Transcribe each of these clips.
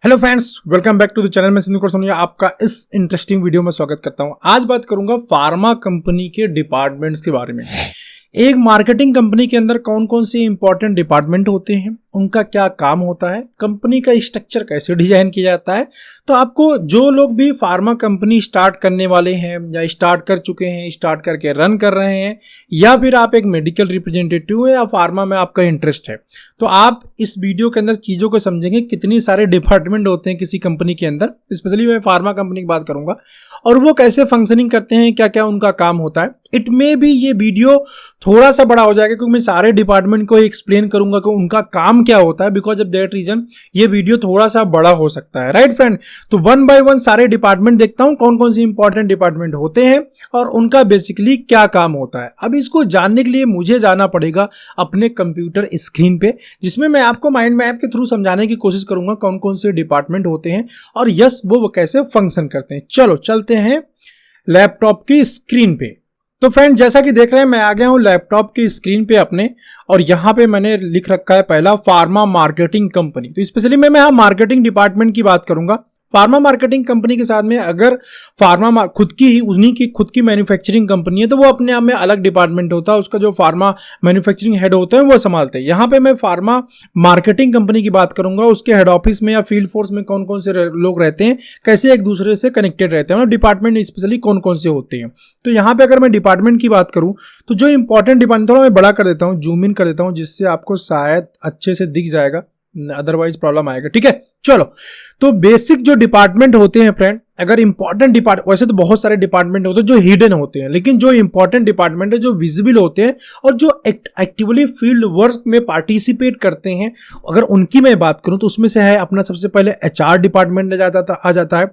Hello friends, welcome back to the channel. मैं सिंधु कुमार सोनिया आपका इस इंटरेस्टिंग वीडियो में स्वागत करता हूं। आज बात करूंगा फार्मा कंपनी के डिपार्टमेंट्स के बारे में। एक मार्केटिंग कंपनी के अंदर कौन कौन से इंपॉर्टेंट डिपार्टमेंट होते हैं, उनका क्या काम होता है, कंपनी का स्ट्रक्चर कैसे डिजाइन किया जाता है। तो आपको जो लोग भी फार्मा कंपनी स्टार्ट करने वाले हैं या स्टार्ट कर चुके हैं, स्टार्ट करके रन कर रहे हैं, या फिर आप एक मेडिकल रिप्रेजेंटेटिव है या फार्मा में आपका इंटरेस्ट है, तो आप इस वीडियो के अंदर चीज़ों को समझेंगे। कितनी सारे डिपार्टमेंट होते हैं किसी कंपनी के अंदर, स्पेशली मैं फार्मा कंपनी की बात करूंगा, और वो कैसे फंक्शनिंग करते हैं, क्या क्या उनका काम होता है। इट मे भी ये वीडियो थोड़ा सा बड़ा हो जाएगा क्योंकि मैं सारे डिपार्टमेंट को एक्सप्लेन करूंगा कि उनका काम क्या होता है। बिकॉज ऑफ दैट रीजन ये वीडियो थोड़ा सा बड़ा हो सकता है, राइट फ्रेंड। तो वन बाय वन सारे डिपार्टमेंट देखता हूं, कौन कौन से इंपॉर्टेंट डिपार्टमेंट होते हैं और उनका बेसिकली क्या काम होता है। अब इसको जानने के लिए मुझे जाना पड़ेगा अपने कंप्यूटर स्क्रीन पे, जिसमें मैं आपको माइंड मैप के थ्रू समझाने की कोशिश करूंगा कौन कौन से डिपार्टमेंट होते हैं और यस वो कैसे फंक्शन करते हैं। चलो चलते हैं लैपटॉप की स्क्रीन पे। तो फ्रेंड, जैसा कि देख रहे हैं मैं आ गया हूं लैपटॉप की स्क्रीन पे अपने, और यहां पे मैंने लिख रखा है पहला फार्मा मार्केटिंग कंपनी। तो स्पेशली मैं यहां मार्केटिंग डिपार्टमेंट की बात करूंगा। फार्मा मार्केटिंग कंपनी के साथ में अगर फार्मा खुद की ही उन्हीं की खुद की मैन्युफैक्चरिंग कंपनी है तो वो अपने आप में अलग डिपार्टमेंट होता है, उसका जो फार्मा मैन्युफैक्चरिंग हेड होते हैं वो संभालते हैं। यहाँ पे मैं फार्मा मार्केटिंग कंपनी की बात करूंगा, उसके हेड ऑफिस में या फील्ड फोर्स में कौन कौन से लोग रहते हैं, कैसे एक दूसरे से कनेक्टेड रहते हैं, और डिपार्टमेंट स्पेशली कौन कौन से होते हैं। तो यहाँ पे अगर मैं डिपार्टमेंट की बात करूँ तो जो इंपॉर्टेंट डिपार्टमेंट, थोड़ा मैं बड़ा कर देता हूँ, जूम इन कर देता हूँ, जिससे आपको शायद अच्छे से दिख जाएगा, अदरवाइज प्रॉब्लम आएगा। ठीक है, चलो। तो बेसिक जो डिपार्टमेंट होते हैं फ्रेंड, अगर इंपॉर्टेंट डिपार्टमेंट, वैसे तो बहुत सारे डिपार्टमेंट होते हैं जो हिडन होते हैं, लेकिन जो इंपॉर्टेंट डिपार्टमेंट है, जो विजिबल होते हैं और जो एक्टिवली फील्ड वर्क में पार्टिसिपेट करते हैं, अगर उनकी मैं बात करूं तो उसमें से है अपना सबसे पहले एचआर डिपार्टमेंट आ जाता है,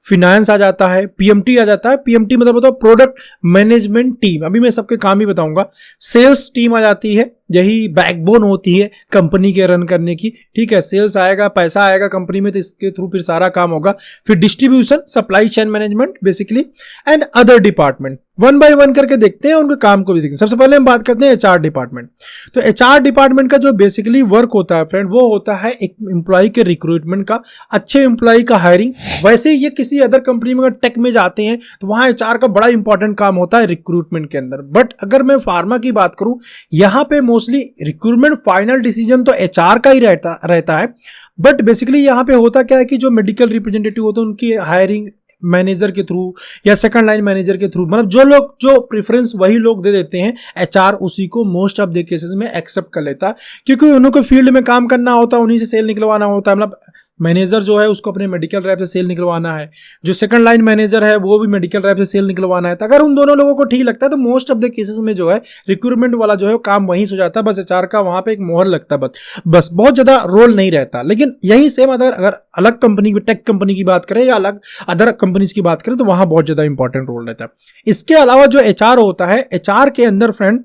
फिनांस आ जाता है, पीएमटी आ जाता है। पीएमटी मतलब होता है प्रोडक्ट मैनेजमेंट टीम, अभी मैं सबके काम ही बताऊंगा। सेल्स टीम आ जाती है, यही बैकबोन होती है कंपनी के रन करने की। ठीक है, सेल्स आएगा, पैसा आएगा कंपनी में, तो इसके थ्रू फिर सारा काम होगा। फिर distribution, supply chain management basically, and other department. One by one करके देखते हैं, उनके काम को भी देखते हैं। सबसे पहले हम बात करते हैं एचआर डिपार्टमेंट। तो एचआर डिपार्टमेंट का जो बेसिकली वर्क होता है फ्रेंड, वो होता है एक एम्प्लॉय के रिक्रूटमेंट का, अच्छे एम्प्लॉय का हायरिंग। वैसे ही ये किसी अदर कंपनी में अगर टेक में जाते हैं तो वहां एचआर का बड़ा इंपॉर्टेंट काम होता है रिक्रूटमेंट के अंदर। बट अगर मैं फार्मा की बात करूं, यहां पे मोस्टली रिक्रूटमेंट फाइनल डिसीजन तो एचआर का ही रहता है। बट बेसिकली यहां पे होता क्या है कि जो मेडिकल रिप्रेजेंटेटिव होते हैं उनकी हायरिंग मैनेजर के थ्रू या सेकंड लाइन मैनेजर के थ्रू, मतलब जो लोग जो प्रेफरेंस वही लोग दे देते हैं, एचआर उसी को मोस्ट ऑफ द केसेस में एक्सेप्ट कर लेता है, क्योंकि उनको फील्ड में काम करना होता है, उन्हीं से सेल निकलवाना होता है। मतलब मैनेजर जो है उसको अपने मेडिकल रैप से सेल निकलवाना है, जो सेकंड लाइन मैनेजर है वो भी मेडिकल रैप से सेल निकलवाना है। तो अगर उन दोनों लोगों को ठीक लगता है तो मोस्ट ऑफ द केसेस में जो है रिक्रूटमेंट वाला जो है काम वहीं से हो जाता है, बस एचआर का वहां पे एक मोहर लगता है, बस बहुत ज्यादा रोल नहीं रहता। लेकिन यही सेम अगर अलग कंपनी की, टेक कंपनी की बात करें या अलग अदर कंपनीज की बात करें, तो वहां बहुत ज्यादा इंपॉर्टेंट रोल रहता है। इसके अलावा जो एचआर होता है, एचआर के अंदर फ्रेंड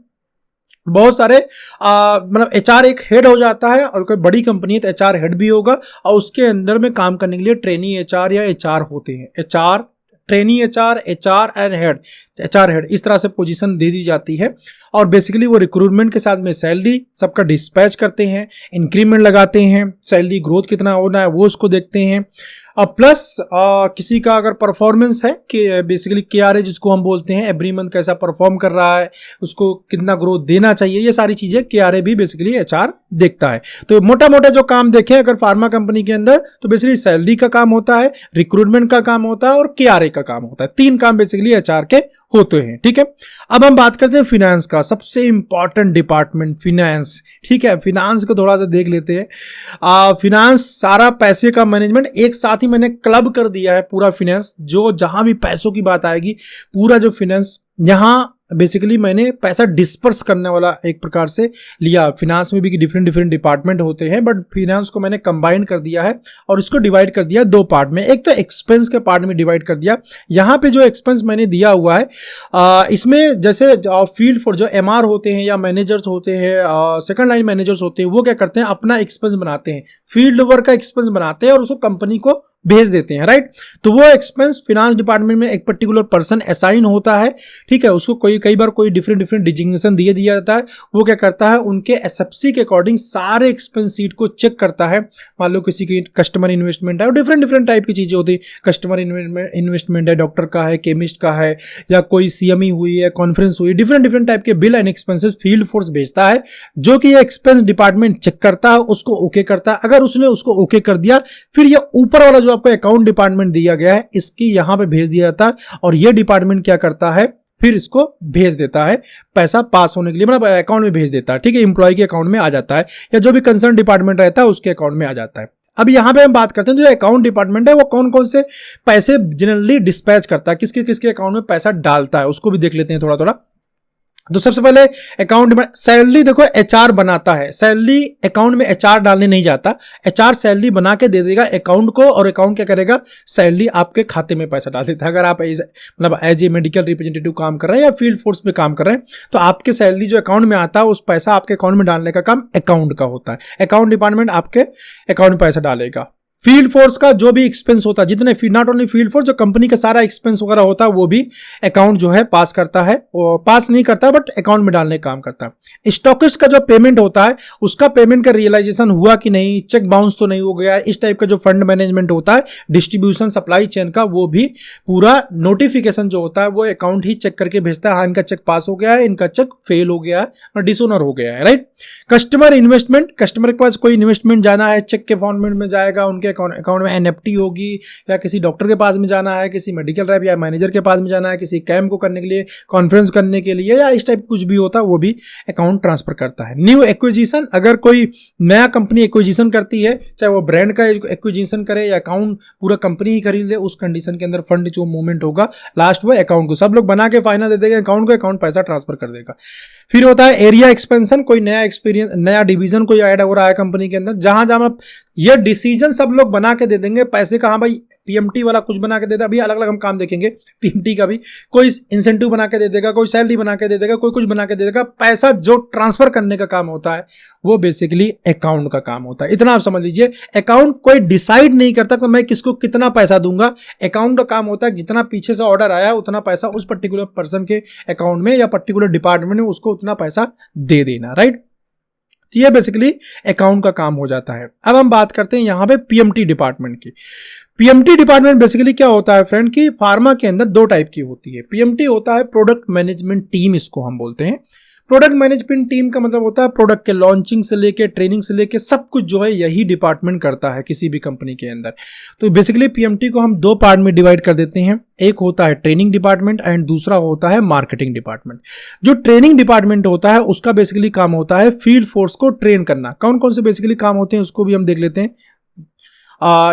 बहुत सारे मतलब एचआर एक हेड हो जाता है, और कोई बड़ी कंपनी है तो एचआर हेड भी होगा, और उसके अंदर में काम करने के लिए ट्रेनी एचआर या एचआर होते हैं। HR, trainee HR, HR and head, HR head, इस तरह से पोजीशन दे दी जाती है। और बेसिकली वो रिक्रूटमेंट के साथ में सैलरी सबका डिस्पैच करते हैं, इंक्रीमेंट लगाते हैं, सैलरी ग्रोथ कितना होना है वो उसको देखते हैं। प्लस किसी का अगर परफॉर्मेंस है कि बेसिकली केआरए जिसको हम बोलते हैं, एवरी मंथ कैसा परफॉर्म कर रहा है, उसको कितना ग्रोथ देना चाहिए, ये सारी चीजें केआरए भी बेसिकली एचआर देखता है। तो मोटा मोटा जो काम देखें अगर फार्मा कंपनी के अंदर, तो बेसिकली सैलरी का काम होता है, रिक्रूटमेंट का काम होता है और केआरए का काम होता है। तीन काम बेसिकली एचआर के होते हैं। ठीक है, अब हम बात करते हैं फिनेंस का, सबसे इंपॉर्टेंट डिपार्टमेंट फिनेंस। ठीक है, फिनेंस को थोड़ा सा देख लेते हैं। फिनेंस सारा पैसे का मैनेजमेंट, एक साथ ही मैंने क्लब कर दिया है पूरा फिनेंस, जो जहां भी पैसों की बात आएगी पूरा जो फिनेंस, यहां बेसिकली मैंने पैसा डिस्पर्स करने वाला एक प्रकार से लिया। फिनांस में भी डिफरेंट डिफरेंट डिपार्टमेंट होते हैं, बट फिनांस को मैंने कंबाइन कर दिया है और इसको डिवाइड कर दिया दो पार्ट में। एक तो एक्सपेंस के पार्ट में डिवाइड कर दिया। यहाँ पे जो एक्सपेंस मैंने दिया हुआ है, इसमें जैसे फील्ड फॉर जो एमआर होते हैं या मैनेजर्स होते हैं, सेकंड लाइन मैनेजर्स होते हैं, वो क्या करते हैं, अपना एक्सपेंस बनाते हैं, फील्ड वर्क का एक्सपेंस बनाते हैं और उसको कंपनी को भेज देते हैं, राइट। तो वो एक्सपेंस फिनांस डिपार्टमेंट में एक पर्टिकुलर पर्सन असाइन होता है, ठीक है, उसको कई बार कोई डिफरेंट डिजिग्नेशन दिया जाता है। वो क्या करता है, उनके एसएफसी के अकॉर्डिंग सारे एक्सपेंस सीट को चेक करता है। मान लो किसी की कस्टमर इन्वेस्टमेंट है, डिफरेंट टाइप की चीजें होती है, कस्टमर इन्वेस्टमेंट है, डॉक्टर का है, केमिस्ट का है, या कोई सीएमई हुई है, कॉन्फ्रेंस हुई, डिफरेंट टाइप के bill and expenses field force भेजता है, जो कि ये एक्सपेंस डिपार्टमेंट चेक करता है, उसको ओके करता है। अगर उसने उसको ओके कर दिया, फिर ये ऊपर वाला जो आपको अकाउंट डिपार्टमेंट दिया गया है, इसकी यहां पे भेज दिया जाता है, और ये डिपार्टमेंट क्या करता है, फिर इसको भेज देता है पैसा पास होने के लिए, मतलब अकाउंट में भेज देता है, ठीक है, इंप्लॉय के अकाउंट में आ जाता है, या जो भी कंसर्न डिपार्टमेंट रहता है उसके अकाउंट में आ जाता है। अब यहां पे हम बात करते हैं जो अकाउंट डिपार्टमेंट है वो कौन कौन से पैसे जनरली डिस्पैच करता है, किसके किसके अकाउंट में पैसा डालता है, उसको भी देख लेते हैं थोड़ा थोड़ा। तो सबसे पहले अकाउंट में सैलरी, देखो एचआर बनाता है, सैलरी अकाउंट में एचआर डालने नहीं जाता, एचआर सैलरी बना के दे देगा अकाउंट को, और अकाउंट क्या करेगा, सैलरी आपके खाते में पैसा डाल देता है। अगर आप मतलब एज ए मेडिकल रिप्रेजेंटेटिव काम कर रहे हैं या फील्ड फोर्स में काम कर रहे हैं, तो आपके सैलरी जो अकाउंट में आता है उस पैसा आपके अकाउंट में डालने का काम अकाउंट का होता है। अकाउंट डिपार्टमेंट आपके अकाउंट में पैसा डालेगा। फील्ड फोर्स का जो भी एक्सपेंस होता है, जितने नॉट ओनली फील्ड फोर्स, जो कंपनी का सारा एक्सपेंस वगैरह होता है वो भी अकाउंट जो है पास करता है, वो पास नहीं करता बट अकाउंट में डालने का काम करता है। स्टॉकिस्ट का जो पेमेंट होता है उसका पेमेंट का रियलाइजेशन हुआ कि नहीं, चेक बाउंस तो नहीं हो गया, इस टाइप का जो फंड मैनेजमेंट होता है, डिस्ट्रीब्यूशन सप्लाई चेन का, वो भी पूरा नोटिफिकेशन जो होता है वो अकाउंट ही चेक करके भेजता है, हाँ इनका चेक पास हो गया है, इनका चेक फेल हो गया है और डिसोनर हो गया है, राइट। कस्टमर इन्वेस्टमेंट, कस्टमर के पास कोई इन्वेस्टमेंट जाना है, चेक के फॉर्मेट में जाएगा, उनके अकाउंट में एनएफटी होगी, या किसी डॉक्टर के पास में जाना है, किसी मेडिकल रैप या मैनेजर के पास में जाना है, किसी कैंप को करने के लिए, कॉन्फ्रेंस करने के लिए, या इस टाइप कुछ भी होता है वो भी अकाउंट ट्रांसफर करता है। न्यू एक्विजिशन, अगर कोई नया कंपनी एक्विजिशन करती है, चाहे वो ब्रांड का एक्विजिशन करे या अकाउंट पूरा कंपनी ही खरीद ले, उस कंडीशन के अंदर फंड जो मूवमेंट होगा लास्ट वो अकाउंट को सब लोग बना के फाइनल दे देंगे अकाउंट को, अकाउंट पैसा ट्रांसफर कर देगा। फिर होता है एरिया एक्सपेंशन, कोई नया एक्सपीरियंस, नया डिवीजन कोई ऐड हो रहा है कंपनी के अंदर, जहां जहां ये डिसीजन सब लोग बना के दे देंगे पैसे का, हाँ भाई पीएमटी वाला कुछ बना के देता है, अभी अलग अलग हम काम देखेंगे, पीएमटी का भी कोई इंसेंटिव बना के दे देगा, कोई सैलरी बना के दे देगा, कोई कुछ बना के दे देगा, पैसा जो ट्रांसफर करने का काम होता है वो बेसिकली अकाउंट का काम होता है। इतना आप समझ लीजिए, अकाउंट कोई डिसाइड नहीं करता कि मैं किसको कितना पैसा दूंगा, अकाउंट का काम होता है जितना पीछे से ऑर्डर आया उतना पैसा उस पर्टिकुलर पर्सन के अकाउंट में या पर्टिकुलर डिपार्टमेंट में उसको उतना पैसा दे देना, राइट। तो ये बेसिकली अकाउंट का काम हो जाता है। अब हम बात करते हैं यहां पे पीएमटी डिपार्टमेंट की। पीएमटी डिपार्टमेंट बेसिकली क्या होता है फ्रेंड, की फार्मा के अंदर दो टाइप की होती है। पीएमटी होता है प्रोडक्ट मैनेजमेंट टीम, इसको हम बोलते हैं। प्रोडक्ट मैनेजमेंट टीम का मतलब होता है प्रोडक्ट के लॉन्चिंग से लेके ट्रेनिंग से लेके सब कुछ जो है यही डिपार्टमेंट करता है किसी भी कंपनी के अंदर। तो बेसिकली पीएमटी को हम दो पार्ट में डिवाइड कर देते हैं, एक होता है ट्रेनिंग डिपार्टमेंट एंड दूसरा होता है मार्केटिंग डिपार्टमेंट। जो ट्रेनिंग डिपार्टमेंट होता है उसका बेसिकली काम होता है फील्ड फोर्स को ट्रेन करना। कौन कौन से बेसिकली काम होते हैं उसको भी हम देख लेते हैं।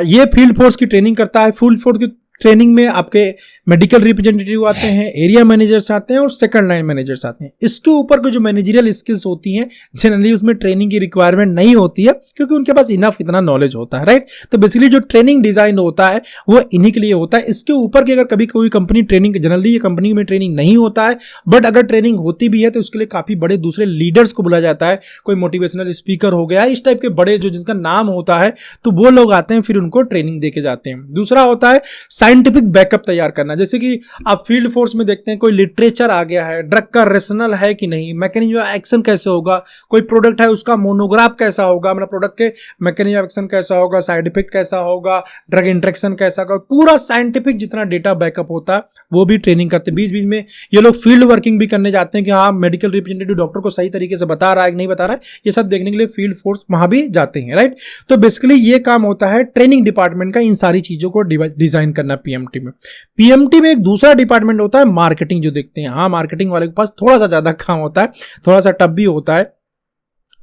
ये फील्ड फोर्स की ट्रेनिंग करता है। फील्ड फोर्स की ट्रेनिंग में आपके मेडिकल रिप्रेजेंटेटिव आते हैं, एरिया मैनेजर्स आते हैं और सेकंड लाइन मैनेजर्स आते हैं। इसके ऊपर की जो मैनेजरियल स्किल्स होती हैं जनरली उसमें ट्रेनिंग की रिक्वायरमेंट नहीं होती है क्योंकि उनके पास इनफ इतना नॉलेज होता है, राइट। तो बेसिकली जो ट्रेनिंग डिजाइन होता है वो इन्हीं के लिए होता है। इसके ऊपर की अगर कभी कोई कंपनी ट्रेनिंग, जनरली ये कंपनी में ट्रेनिंग नहीं होता है, बट अगर ट्रेनिंग होती भी है तो उसके लिए काफी बड़े दूसरे लीडर्स को बुलाया जाता है। कोई मोटिवेशनल स्पीकर हो गया, इस टाइप के बड़े जो जिसका नाम होता है तो वो लोग आते हैं, फिर उनको ट्रेनिंग दे के जाते हैं। दूसरा होता है साइंटिफिक बैकअप तैयार करना। जैसे कि आप फील्ड फोर्स में देखते हैं कोई लिटरेचर आ गया है, ड्रग का रेशनल है कि नहीं, मैकेनिज्म ऑफ एक्शन कैसे होगा, कोई प्रोडक्ट है उसका मोनोग्राफ कैसा होगा, मतलब प्रोडक्ट के मैकेनिज्म ऑफ एक्शन कैसा होगा, साइड इफेक्ट कैसा होगा, ड्रग इंटरेक्शन कैसा होगा, पूरा साइंटिफिक जितना डेटा बैकअप होता है वो भी ट्रेनिंग करते हैं। बीच बीच में ये लोग फील्ड वर्किंग भी करने जाते हैं कि हाँ मेडिकल रिप्रेजेंटेटिव डॉक्टर को सही तरीके से बता रहा है कि नहीं बता रहा है, ये सब देखने के लिए फील्ड फोर्स वहां भी जाते हैं, राइट। तो बेसिकली ये काम होता है ट्रेनिंग डिपार्टमेंट का, इन सारी चीजों को डिजाइन करना पीएमटी में। पीएमटी में एक दूसरा डिपार्टमेंट होता है मार्केटिंग, जो देखते हैं हाँ मार्केटिंग वाले के पास थोड़ा सा ज्यादा काम होता है, थोड़ा सा टफ भी होता है।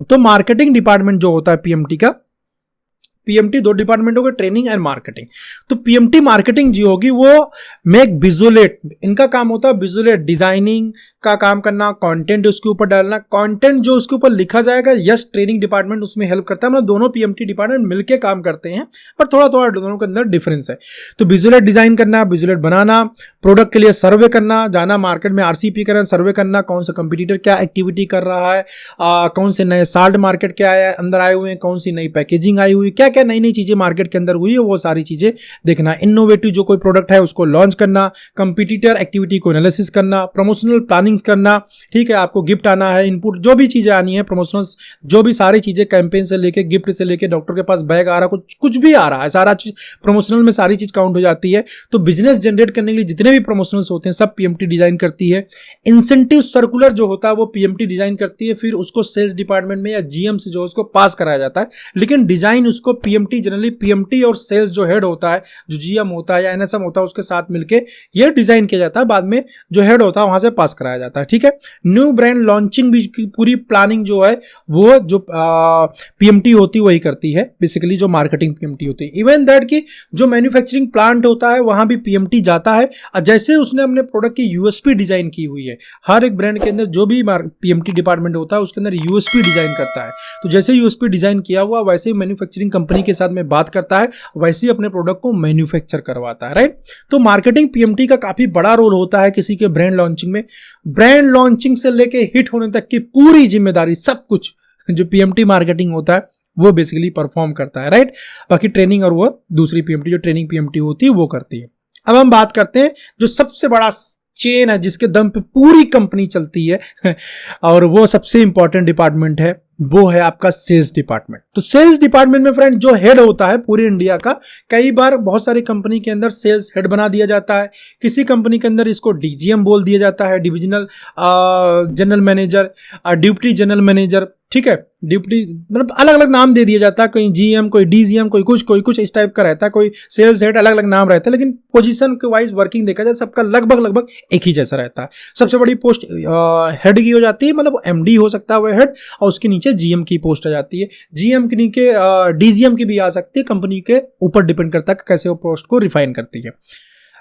तो मार्केटिंग डिपार्टमेंट जो होता है पीएमटी का, पीएमटी दो डिपार्टमेंट हो गए, ट्रेनिंग एंड मार्केटिंग। तो पीएमटी मार्केटिंग जो होगी वो मेक विजुअलेट, इनका काम होता है विजुअलेट डिजाइनिंग का काम करना, कंटेंट उसके ऊपर डालना, कंटेंट जो उसके ऊपर लिखा जाएगा, यस ट्रेनिंग डिपार्टमेंट उसमें हेल्प करता है, मतलब दोनों पीएमटी डिपार्टमेंट मिलके काम करते हैं, पर थोड़ा थोड़ा दोनों के अंदर डिफरेंस है। तो विजुअलेट डिजाइन करना, विजुअलेट बनाना, प्रोडक्ट के लिए सर्वे करना, जाना मार्केट में आरसीपी करना, सर्वे करना, कौन सा कंपटीटर क्या एक्टिविटी कर रहा है, कौन से नए साल्ट मार्केट के अंदर आए हुए हैं, कौन सी नई पैकेजिंग आई हुई, क्या क्या नई नई चीजें मार्केट के अंदर हुई है, वो सारी चीजें देखना। इनोवेटिव जो कोई प्रोडक्ट है उसको लॉन्च करना, कंपटीटर एक्टिविटी को एनालिसिस करना, प्रमोशनल प्लानिंग्स करना, ठीक है, आपको गिफ्ट आना है, इनपुट जो भी चीजें आनी है, प्रमोशनल जो भी सारी चीजें, कैंपेन से लेके गिफ्ट से लेके डॉक्टर के पास बैग आ रहा, कुछ भी आ रहा है, सारा चीज प्रमोशनल में सारी चीज काउंट हो जाती है। तो बिजनेस जनरेट करने के लिए जितने भी प्रमोशनल्स होते हैं सब पीएमटी डिजाइन करती है। इंसेंटिव सर्कुलर जो होता है वो पीएमटी डिजाइन करती है, फिर उसको सेल्स डिपार्टमेंट में या जीएम से जो उसको पास कराया जाता है, लेकिन डिजाइन उसको पीएमटी, जनरली पीएमटी और सेल्स जो हेड होता है, जो जीएम होता है या एनएसएम होता है, उसके साथ मिलके ये डिजाइन किया जाता है, बाद में जो हेड होता है वहां से पास कराया जाता है, ठीक है। न्यू ब्रांड लॉन्चिंग भी की पूरी प्लानिंग जो है वो जो पीएमटी होती है वही करती है, बेसिकली जो मार्केटिंग पीएमटी होती है। इवन दैट की जो मैन्युफैक्चरिंग प्लांट होता है वहां भी पीएमटी जाता है, जैसे उसने अपने प्रोडक्ट की यूएसपी डिजाइन की हुई है। हर एक ब्रांड के अंदर जो भी पीएमटी डिपार्टमेंट होता है उसके अंदर यूएसपी डिजाइन करता है, तो जैसे यूएसपी डिजाइन किया हुआ वैसे ही मैन्युफैक्चरिंग कंपनी के साथ में बात करता है, वैसे ही अपने प्रोडक्ट को मैन्युफैक्चर करवाता है, राइट। तो मार्केटिंग पीएमटी का काफी बड़ा रोल होता है किसी के ब्रांड लॉन्चिंग में। ब्रांड लॉन्चिंग से लेके हिट होने तक की पूरी जिम्मेदारी, सब कुछ जो पीएमटी मार्केटिंग होता है वो बेसिकली परफॉर्म करता है, राइट। बाकी ट्रेनिंग और वो दूसरी पीएमटी जो ट्रेनिंग पीएमटी होती है वो करती है। अब हम बात करते हैं जो सबसे बड़ा चेन है जिसके दम पे पूरी कंपनी चलती है और वो सबसे इंपॉर्टेंट डिपार्टमेंट है, वो है आपका सेल्स डिपार्टमेंट। तो सेल्स डिपार्टमेंट में फ्रेंड जो हेड होता है पूरी इंडिया का, कई बार बहुत सारी कंपनी के अंदर सेल्स हेड बना दिया जाता है, किसी कंपनी के अंदर इसको डीजीएम बोल दिया जाता है, divisional general manager, deputy general manager, ठीक है, डिप्टी, मतलब अलग अलग नाम दे दिया जाता है, कोई जीएम, कोई डीजीएम, कोई कुछ इस टाइप का रहता है, कोई सेल्स हेड, अलग अलग नाम रहता है, लेकिन पोजीशन के वाइज वर्किंग देखा जाए सबका लगभग एक ही जैसा रहता है। सबसे बड़ी पोस्ट हेड की हो जाती है, मतलब एमडी हो सकता है वो हेड, और उसके नीचे जीएम की पोस्ट आ जाती है। जीएम के नीचे डीजीएम की भी आ सकती है, कंपनी के ऊपर डिपेंड करता है कैसे वो पोस्ट को रिफाइन करती है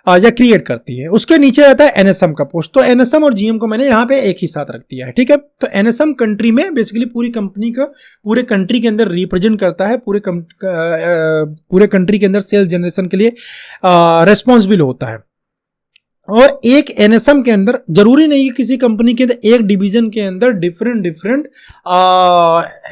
या क्रिएट करती है। उसके नीचे रहता है एनएसएम का पोस्ट। तो एनएसएम और जीएम को मैंने यहाँ पे एक ही साथ रख दिया है, ठीक है। तो एनएसएम कंट्री में बेसिकली पूरी कंपनी का पूरे कंट्री के अंदर रिप्रेजेंट करता है, पूरे कंट्री के अंदर सेल्स जनरेशन के लिए रेस्पॉन्सिबल होता है। और एक एनएसएम के अंदर जरूरी नहीं है किसी कंपनी के अंदर एक डिवीजन के अंदर डिफरेंट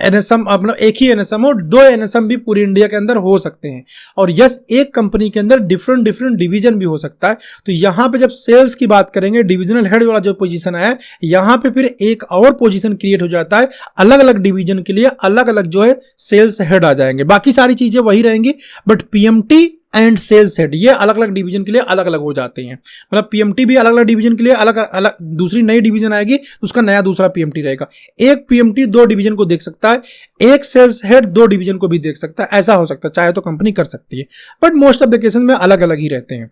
एनएसएम, मतलब एक ही एनएसएम और दो एनएसएम भी पूरी इंडिया के अंदर हो सकते हैं। और यस, एक कंपनी के अंदर डिफरेंट डिवीजन भी हो सकता है। तो यहां पे जब सेल्स की बात करेंगे, डिविजनल हेड वाला जो पोजीशन है, यहां पे फिर एक और पोजीशन क्रिएट हो जाता है, अलग अलग डिवीजन के लिए अलग अलग जो है सेल्स हेड आ जाएंगे। बाकी सारी चीजें वही रहेंगी, but PMT and sales head ये अलग अलग डिवीजन के लिए अलग अलग हो जाते हैं। मतलब पीएमटी भी अलग अलग डिवीजन के लिए अलग अलग, दूसरी नई डिवीजन आएगी तो उसका नया दूसरा पीएमटी रहेगा। एक पीएमटी दो डिवीजन को देख सकता है, एक सेल्स हेड दो डिवीजन को भी देख सकता है, ऐसा हो सकता है, चाहे तो कंपनी कर सकती है, but most of the cases में अलग अलग ही रहते हैं।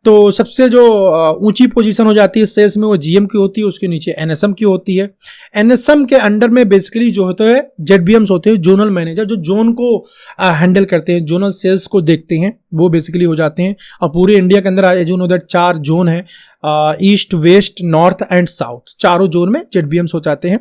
तो सबसे जो ऊंची पोजीशन हो जाती है सेल्स में वो जीएम की होती है, उसके नीचे एनएसएम की होती है। एनएसएम के अंडर में बेसिकली जो होते हैं जेडबीएम्स होते हैं, जोनल मैनेजर, जो जोन को हैंडल करते हैं, जोनल सेल्स को देखते हैं, वो बेसिकली हो जाते हैं। और पूरे इंडिया के अंदर as you know that 4 zone है, east, west, north and south, चारों जोन में जेडबीएम्स हो जाते हैं।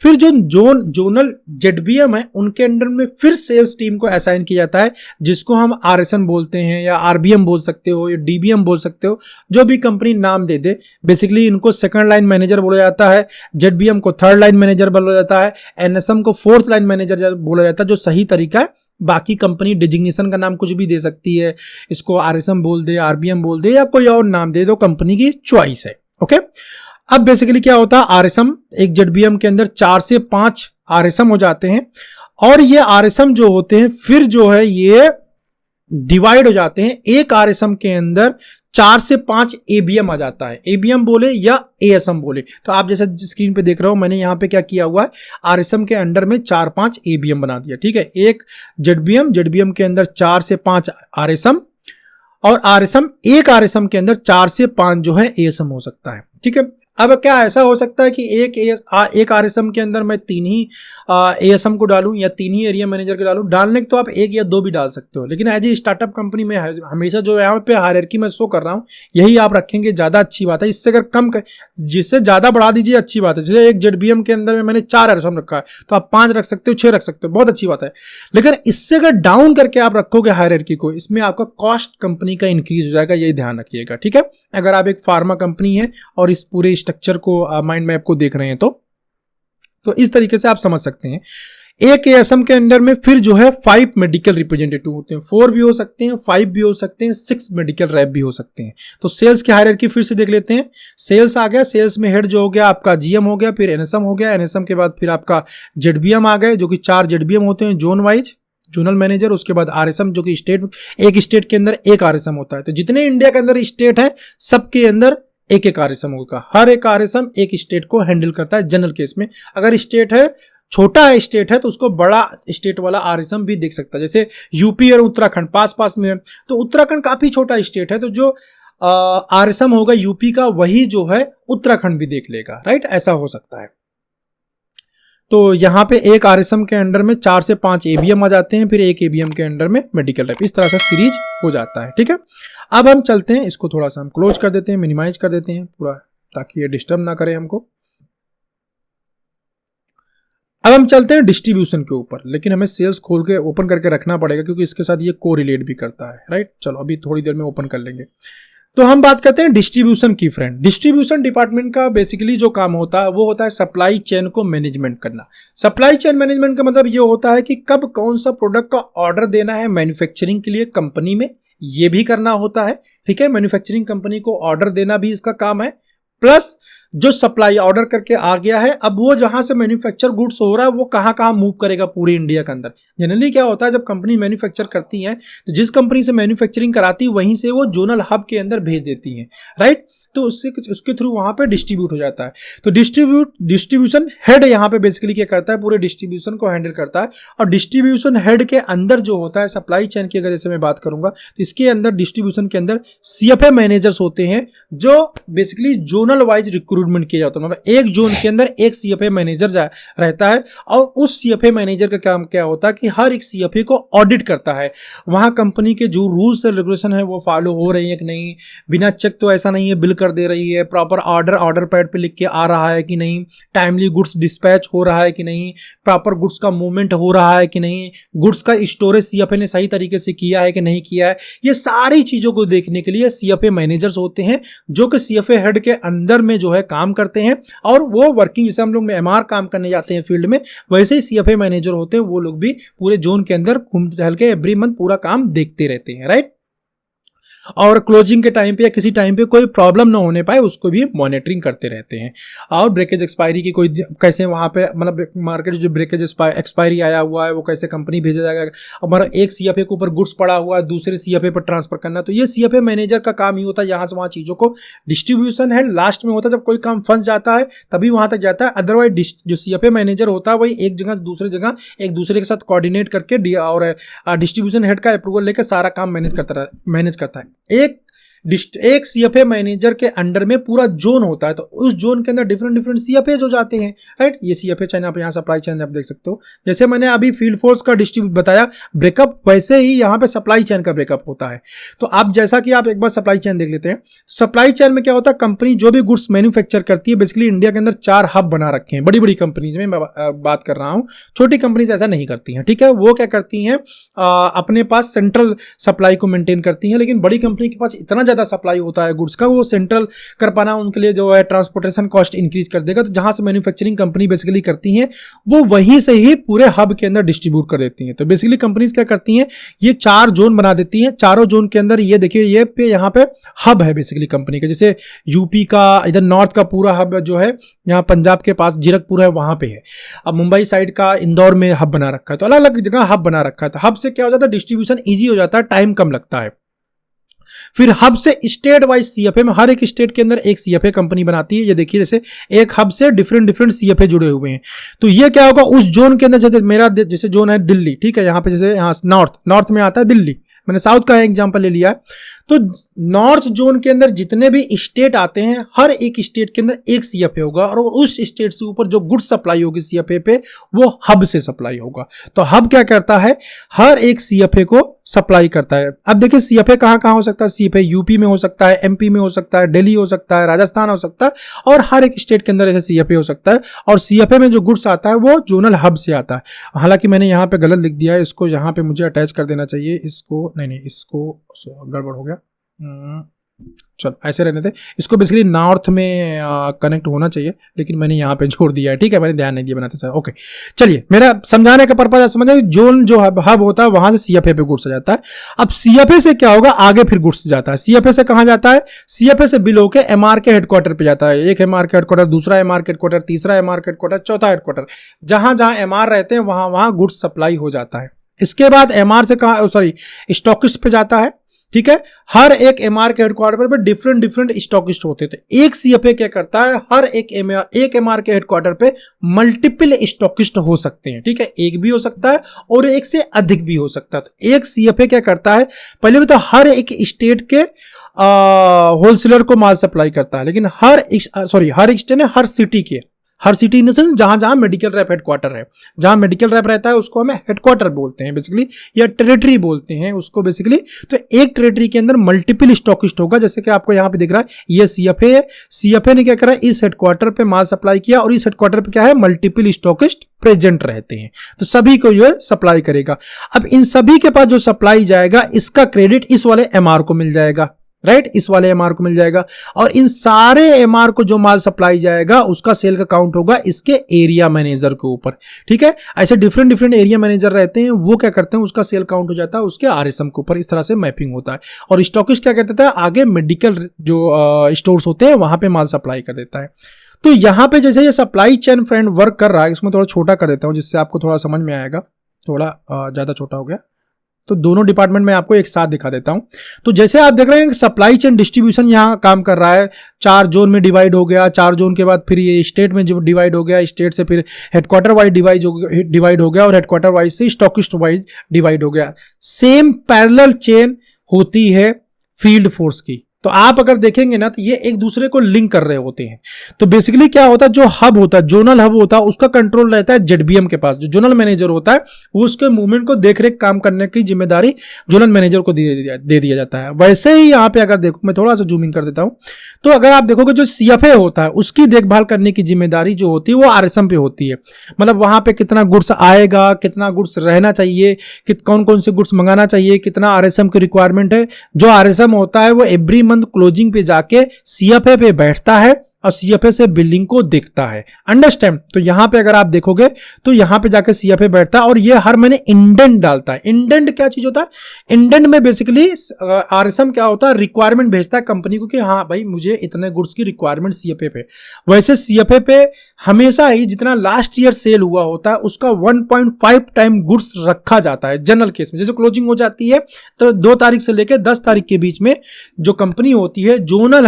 फिर जो जोनल जेडबीएम है उनके अंडर में फिर सेल्स टीम को असाइन किया जाता है, जिसको हम आरएसएन बोलते हैं या आरबीएम बोल सकते हो या डीबीएम बोल सकते हो, जो भी कंपनी नाम दे दे। बेसिकली इनको सेकंड लाइन मैनेजर बोला जाता है, जेडबीएम को थर्ड लाइन मैनेजर बोला जाता है, एनएसएम को फोर्थ लाइन मैनेजर बोला जाता है, जो सही तरीका है। बाकी कंपनी डिजिग्नेशन का नाम कुछ भी दे सकती है, इसको आरएसएम बोल दे, आरबीएम बोल दे या कोई और नाम दे दो, कंपनी की चॉइस है, ओके। अब बेसिकली क्या होता है, आरएसएम एक जेडबीएम के अंदर 4 से 5 आरएसएम हो जाते हैं, और ये आरएसएम जो होते हैं फिर जो है ये डिवाइड हो जाते हैं। एक आरएसएम के अंदर 4 से 5 एबीएम आ जाता है, एबीएम बोले या एएसएम बोले। तो आप जैसे स्क्रीन पे देख रहे हो, मैंने यहाँ पे क्या किया हुआ है, आरएसएम के अंडर में 4-5 एबीएम बना दिया, ठीक है। एक जेडबीएम के अंदर 4 से 5 आरएसएम, और आरएसएम एक आरएसएम के अंदर 4 से 5 जो है एएसएम हो सकता है, ठीक है। अब क्या ऐसा हो सकता है कि एक आरएसएम के अंदर मैं 3 ही एएसएम को डालूं या 3 ही एरिया मैनेजर को डालूं? डालने के तो आप 1 या 2 भी डाल सकते हो, लेकिन एज ए स्टार्टअप कंपनी में हमेशा जो यहाँ पे हायरार्की में शो कर रहा हूँ यही आप रखेंगे, ज़्यादा अच्छी बात है। इससे अगर जिससे ज़्यादा बढ़ा दीजिए अच्छी बात है। जैसे एक जेडबीएम के अंदर में मैंने 4 आरएसएम रखा है तो आप 5 रख सकते हो, 6 रख सकते हो, बहुत अच्छी बात है। लेकिन इससे अगर डाउन करके आप रखोगे हायरार्की को, इसमें आपका कॉस्ट कंपनी का इंक्रीज हो जाएगा, यही ध्यान रखिएगा, ठीक है। अगर आप एक फार्मा कंपनी है और इस पूरे स्ट्रक्चर को माइंड मैप को देख रहे हैं तो इस तरीके से आप समझ सकते हैं। एक एएसएम के अंडर में फिर जो है 5 मेडिकल रिप्रेजेंटेटिव होते हैं, 4 भी हो सकते हैं, 5 भी हो सकते हैं, 6 मेडिकल रैप भी हो सकते हैं। तो सेल्स की हायरार्की फिर से देख लेते हैं। सेल्स आ गया, सेल्स में हेड जो हो गया आपका जीएम हो गया, फिर एनएसएम हो गया, एनएसएम के बाद फिर आपका जेडबीएम आ गए, जो कि 4 जेडबीएम होते हैं जोन वाइज, जोनल मैनेजर। उसके बाद आरएसएम जो कि एक स्टेट के अंदर एक आरएसएम होता है। तो जितने इंडिया के अंदर स्टेट है सबके अंदर एक एक आरएसएम होगा। हर एक आरएसएम एक स्टेट को हैंडल करता है जनरल केस में। अगर स्टेट है छोटा स्टेट है तो उसको बड़ा स्टेट वाला आरएसएम भी देख सकता है। जैसे यूपी और उत्तराखंड पास में है, तो उत्तराखंड काफी छोटा स्टेट है, तो जो आरएसएम होगा यूपी का वही जो है उत्तराखंड भी देख लेगा, राइट, ऐसा हो सकता है। तो यहाँ पे एक आरएसएम के अंडर में 4 से 5 एबीएम आ जाते हैं, फिर एक एबीएम के अंडर में मेडिकल रैप, इस तरह से सीरीज हो जाता है, ठीक है। अब हम चलते हैं, इसको थोड़ा सा हम क्लोज कर देते हैं, मिनिमाइज कर देते हैं पूरा, ताकि ये डिस्टर्ब ना करे हमको। अब हम चलते हैं डिस्ट्रीब्यूशन के ऊपर, लेकिन हमें सेल्स खोल के ओपन करके रखना पड़ेगा क्योंकि इसके साथ ये कोरिलेट भी करता है, राइट। चलो अभी थोड़ी देर में ओपन कर लेंगे। तो हम बात करते हैं डिस्ट्रीब्यूशन की फ्रेंड। डिस्ट्रीब्यूशन डिपार्टमेंट का बेसिकली जो काम होता है वो होता है सप्लाई चेन को मैनेजमेंट करना। सप्लाई चेन मैनेजमेंट का मतलब ये होता है कि कब कौन सा प्रोडक्ट का ऑर्डर देना है मैन्युफैक्चरिंग के लिए कंपनी में, ये भी करना होता है, ठीक है। मैन्युफैक्चरिंग कंपनी को ऑर्डर देना भी इसका काम है, प्लस जो सप्लाई ऑर्डर करके आ गया है अब वो जहां से मैन्युफैक्चर गुड्स हो रहा है वो कहां कहां मूव करेगा पूरे इंडिया के अंदर। जनरली क्या होता है जब कंपनी मैन्युफैक्चर करती है तो जिस कंपनी से मैन्युफैक्चरिंग कराती है वहीं से वो जोनल हब के अंदर भेज देती है, राइट। तो उसके थ्रू वहां पे डिस्ट्रीब्यूट हो जाता है। तो डिस्ट्रीब्यूशन हेड यहाँ पे बेसिकली क्या करता है, पूरे डिस्ट्रीब्यूशन को हैंडल करता है। और डिस्ट्रीब्यूशन हेड के अंदर जो होता है सप्लाई चेन की, अगर जैसे मैं बात करूंगा तो इसके अंदर डिस्ट्रीब्यूशन के अंदर सीएफए मैनेजर्स होते हैं जो बेसिकली जोनल वाइज रिक्रूटमेंट किया जाता है। मतलब एक जोन के अंदर एक सीएफए मैनेजर रहता है और उस सीएफए मैनेजर का काम क्या होता है कि हर एक सीएफए को ऑडिट करता है। वहां कंपनी के जो रूल्स एंड रेगुलेशन है वो फॉलो हो रही है कि नहीं, बिना चेक तो ऐसा नहीं है बिल कर दे रही है, प्रॉपर ऑर्डर पैड पे लिख के आ रहा है कि नहीं, टाइमली गुड्स डिस्पैच हो रहा है कि नहीं, प्रॉपर गुड्स का मूवमेंट हो रहा है कि नहीं, गुड्स का स्टोरेज सीएफए ने सही तरीके से किया है कि नहीं किया है। ये सारी चीजों को देखने के लिए सीएफए मैनेजर्स होते हैं जो कि सीएफए हेड के अंदर में जो है काम करते हैं। और वो वर्किंग, जैसे हम लोग एमआर काम करने जाते हैं फील्ड में, वैसे ही सीएफए मैनेजर होते हैं, वो लोग भी पूरे जोन के अंदर घूम टहल के एवरी मंथ पूरा काम देखते रहते हैं, राइट। और क्लोजिंग के टाइम पे या किसी टाइम पे कोई प्रॉब्लम ना होने पाए उसको भी मॉनिटरिंग करते रहते हैं। और ब्रेकेज एक्सपायरी की कोई कैसे वहाँ पे मतलब मार्केट जो ब्रेकेज एक्सपायरी आया हुआ है वो कैसे कंपनी भेजा जाएगा, हमारा एक सीएफए के ऊपर गुड्स पड़ा हुआ है दूसरे सीएफए पर ट्रांसफर करना, तो ये सीएफए मैनेजर का काम ही होता है। यहाँ से वहाँ चीज़ों को डिस्ट्रीब्यूशन है लास्ट में होता है, जब कोई काम फंस जाता है तभी वहाँ तक जाता है। अदरवाइज जो सीएफए मैनेजर होता है वही एक जगह दूसरे जगह एक दूसरे के साथ कोऑर्डिनेट करके और डिस्ट्रीब्यूशन हेड का अप्रूवल लेकर सारा काम मैनेज करता है। एक सीएफए मैनेजर के अंडर में पूरा जोन होता है, तो उस जोन के अंदर डिफरेंट सीएफए जो जाते हैं, राइट। ये सीएफए चैन आप यहाँ सप्लाई चैन आप देख सकते हो। जैसे मैंने अभी फील्ड फोर्स का डिस्ट्रीब्यूट बताया ब्रेकअप, वैसे ही यहाँ पे सप्लाई चैन का ब्रेकअप होता है। तो आप जैसा कि आप एक बार सप्लाई चैन देख लेते हैं, सप्लाई चैन में क्या होता है, कंपनी जो भी गुड्स मैन्युफैक्चर करती है, बेसिकली इंडिया के अंदर 4 हब बना रखे हैं। बड़ी बड़ी कंपनीज में मैं बात कर रहा हूँ, छोटी कंपनीज ऐसा नहीं करती हैं, ठीक है। वो क्या करती हैं, अपने पास सेंट्रल सप्लाई को मेंटेन करती हैं, लेकिन बड़ी कंपनी के पास इतना ज्यादा सप्लाई होता है गुड्स का, वो सेंट्रल कर पाना उनके लिए जो है ट्रांसपोर्टेशन कॉस्ट इंक्रीज कर देगा। तो जहां से मैन्युफैक्चरिंग कंपनी बेसिकली करती हैं वो वहीं से ही पूरे हब के अंदर डिस्ट्रीब्यूट कर देती हैं। तो बेसिकली कंपनीज क्या करती हैं, ये 4 जोन बना देती हैं। चारों जोन के अंदर ये देखिए ये पे यहाँ पे हब है बेसिकली कंपनी का। जैसे यूपी का इधर नॉर्थ का पूरा हब जो है यहाँ पंजाब के पास जीरकपुर है वहां पे है। अब मुंबई साइड का इंदौर में हब बना रखा है, तो अलग अलग जगह हब बना रखा है। तो हब से क्या हो जाता है, डिस्ट्रीब्यूशन ईजी हो जाता है, टाइम कम लगता है। फिर हब से स्टेट वाइज सीएफए में हर एक स्टेट के अंदर एक सीएफए कंपनी बनाती है। ये देखिए जैसे एक हब से डिफरेंट सीएफए जुड़े हुए हैं। तो ये क्या होगा, उस जोन के अंदर जैसे मेरा जैसे जोन है दिल्ली, ठीक है, यहाँ पे जैसे यहाँ नॉर्थ में आता है दिल्ली, मैंने साउथ का एग्जांपल ले लिया है। तो नॉर्थ जोन के अंदर जितने भी स्टेट आते हैं, हर एक स्टेट के अंदर एक सीएफए होगा और उस स्टेट से ऊपर जो गुड्स सप्लाई होगी सीएफए पे वो हब से सप्लाई होगा। तो हब क्या करता है, हर एक सीएफए को सप्लाई करता है। अब देखिए सीएफए कहां कहां हो सकता है, सीएफए यूपी में हो सकता है, एमपी में हो सकता है, दिल्ली हो सकता है, राजस्थान हो सकता है, और हर एक स्टेट के अंदर ऐसे सीएफए हो सकता है। और सीएफए में जो गुड्स आता है वो जोनल हब से आता है। हालांकि मैंने यहां पे गलत लिख दिया है, इसको यहां पे मुझे अटैच कर देना चाहिए, इसको नहीं, इसको गड़बड़ हो गया। चलो ऐसे रहने दे, इसको बेसिकली नॉर्थ में कनेक्ट होना चाहिए, लेकिन मैंने यहाँ पे जोड़ दिया है। ठीक है, मैंने ध्यान नहीं दिया बनाते समय। ओके चलिए, मेरा समझाने का पर्पज आप समझे, जोन जो हब होता है वहां से सीएफए पे गुड्स जाता है। अब सीएफए से क्या होगा, आगे फिर गुड्स जाता है। सीएफए से कहां जाता है, सीएफए से बिल होकर एमआर के हेडक्वार्टर पे जाता है। एक एमआर के हेडक्वार्टर, दूसरा एमआर के हेडक्वार्टर, तीसरा एमआर के हेडक्वार्टर, चौथा हेडक्वार्टर। जहां जहां एमआर रहते हैं वहां वहां गुड्स सप्लाई हो जाता है। इसके बाद एमआर से कहा, सॉरी, स्टॉकिस्ट पे जाता है। ठीक है, हर एक एमआर के हेडक्वार्टर पे डिफरेंट स्टॉकिस्ट होते थे। एक सीएफए क्या करता है, हर एक एमआर के हेडक्वार्टर पे मल्टीपल स्टॉकिस्ट हो सकते हैं। ठीक है, एक भी हो सकता है और एक से अधिक भी हो सकता है। तो एक सीएफए क्या करता है, पहले भी तो हर एक स्टेट के होलसेलर को माल सप्लाई करता है, लेकिन हर स्टेट ने हर सिटी इन द सेंस जहां जहां मेडिकल रैप हेडक्वार्टर है, जहां मेडिकल रैप रहता है उसको हमें हेडक्वार्टर बोलते हैं बेसिकली, या टेरिटरी बोलते हैं उसको बेसिकली। तो एक टेरिटरी के अंदर मल्टीपल स्टॉकिस्ट होगा, जैसे कि आपको यहां पे दिख रहा है ये सीएफए है। सीएफए ने क्या करा, इस हेडक्वार्टर पे माल सप्लाई किया और इस हेडक्वार्टर पे क्या है, मल्टीपल स्टॉकिस्ट प्रेजेंट रहते हैं, तो सभी को जो है सप्लाई करेगा। अब इन सभी के पास जो सप्लाई जाएगा, इसका क्रेडिट इस वाले एमआर को मिल जाएगा, राइट, इस वाले एमआर को मिल जाएगा। और इन सारे एमआर को जो माल सप्लाई जाएगा उसका सेल का काउंट होगा इसके एरिया मैनेजर के ऊपर। ठीक है, ऐसे डिफरेंट एरिया मैनेजर रहते हैं, वो क्या करते हैं, उसका सेल काउंट हो जाता है उसके आरएसएम के ऊपर। इस तरह से मैपिंग होता है। और स्टॉकिस्ट क्या करता है, आगे मेडिकल जो स्टोर्स होते हैं वहां पे माल सप्लाई कर देता है। तो यहां पे जैसे ये सप्लाई चेन फ्रेंड वर्क कर रहा है, इसमें थोड़ा छोटा कर देता हूं जिससे आपको थोड़ा समझ में आएगा। थोड़ा ज्यादा छोटा हो गया, तो दोनों डिपार्टमेंट में आपको एक साथ दिखा देता हूं। तो जैसे आप देख रहे हैं सप्लाई चेन डिस्ट्रीब्यूशन यहां काम कर रहा है, 4 जोन में डिवाइड हो गया, 4 जोन के बाद फिर ये स्टेट में डिवाइड हो गया, स्टेट से फिर हेडक्वार्टर वाइज डिवाइड हो गया और हेडक्वार्टर वाइज से स्टॉकिस्ट वाइज डिवाइड हो गया। सेम पैरेलल चेन होती है फील्ड फोर्स की। तो आप अगर देखेंगे ना तो ये एक दूसरे को लिंक कर रहे होते हैं। तो बेसिकली क्या होता है, जो हब होता है, जोनल हब होता है, उसका कंट्रोल रहता है जेडबीएम के पास। जो जोनल मैनेजर होता है वो उसके मूवमेंट को देखरेख काम करने की जिम्मेदारी जोनल मैनेजर को दे दिया जाता है। वैसे ही यहाँ पे अगर देखो, मैं थोड़ा सा जूम इन कर देता हूं, तो अगर आप देखोगे जो सीएफए होता है उसकी देखभाल करने की जिम्मेदारी जो होती है वो आरएसएम पे होती है। मतलब वहां पे कितना गुड्स आएगा, कितना गुड्स रहना चाहिए, कौन कौन से गुड्स मंगाना चाहिए, कितना आरएसएम की रिक्वायरमेंट है। जो आरएसएम होता है वो एवरी मंथ क्लोजिंग पे जाके सीएफए पे बैठता है और सीएफए से बिल्डिंग को देखता है। अंडरस्टैंड। तो यहां पे अगर आप देखोगे तो यहां पे जाके सीएफए बैठता है और ये हर महीने इंडेंट डालता है। इंडेंट क्या चीज होता है, इंडेंट में बेसिकली आरएसएम क्या होता है, रिक्वायरमेंट भेजता है कंपनी को कि हाँ भाई मुझे इतने गुड्स की रिक्वायरमेंट सीएफए पे। वैसे सीएफए पे हमेशा ही जितना लास्ट ईयर सेल हुआ होता है उसका 1.5 टाइम गुड्स रखा जाता है। जनरल केस में जैसे क्लोजिंग हो जाती है तो 2 तारीख से लेकर 10 तारीख के बीच में जो कंपनी होती है जोनल